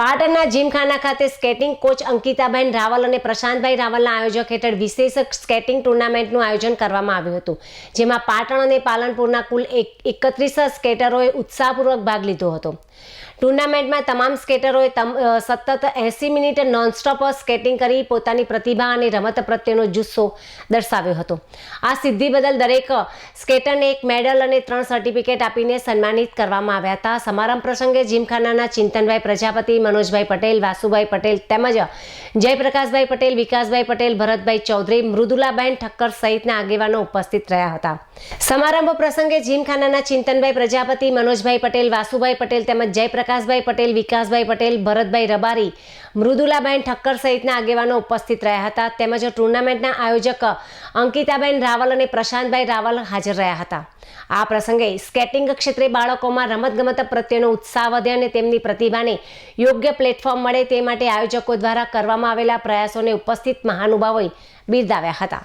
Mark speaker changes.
Speaker 1: પાટણના જીમખાના ખાતે skating coach અંકિતાબેન Raval અને પ્રશાંતભાઈ રાવલના આયોજક હેઠળ વિશેષ સ્કેટિંગ ટુર્નામેન્ટનું આયોજન કરવામાં આવ્યું હતું, જેમાં પાટણ અને પાલનપુરના કુલ 31 સ્કેટરોએ ઉત્સાહપૂર્વક ભાગ લીધો હતો। ટુર્નામેન્ટમાં તમામ સ્કેટરોએ સતત 80 મિનિટ નોનસ્ટોપ સ્કેટિંગ કરી પોતાની પ્રતિભા અને રમત પ્રત્યેનો જુસ્સો દર્શાવ્યો હતો। આ સિદ્ધિ બદલ દરેક સ્કેટરને એક મેડલ અને 3 સર્ટિફિકેટ આપીને સન્માનિત કરવામાં આવ્યા હતા। સમારંભ પ્રસંગે જીમખાનાના ચિંતનભાઈ પ્રજાપતિ, મનોજભાઈ પટેલ, વાસુભાઈ પટેલ તેમજ જયપ્રકાશભાઈ પટેલ, વિકાસભાઈ પટેલ, ભરતભાઈ ચૌધરી, મૃદુલાબેન ઠક્કર સહિતના આગેવાનો ઉપસ્થિત રહ્યા હતા। સમારંભ પ્રસંગે જીમખાનાના ચિંતનભાઈ પ્રજાપતિ, મનોજભાઈ પટેલ, વાસુભાઈ પટેલ તેમજ જયપ્રકાશભાઈ પટેલ, વિકાસભાઈ પટેલ, ભરતભાઈ રબારી, મૃદુલાબેન ઠક્કર સહિતના આગેવાનો ઉપસ્થિત રહ્યા હતા। તેમજ ટુર્નામેન્ટના આયોજક અંકિતાબેન રાવલ અને પ્રશાંતભાઈ રાવલ હાજર રહ્યા હતા। આ પ્રસંગે સ્કેટિંગ ક્ષેત્રે બાળકોમાં રમતગમત પ્રત્યેનો ઉત્સાહ વધે અને તેમની પ્રતિભાને યોગ્ય પ્લેટફોર્મ મળે તે માટે આયોજકો દ્વારા કરવામાં આવેલા પ્રયાસોને ઉપસ્થિત મહાનુભાવોએ બિરદાવ્યા હતા।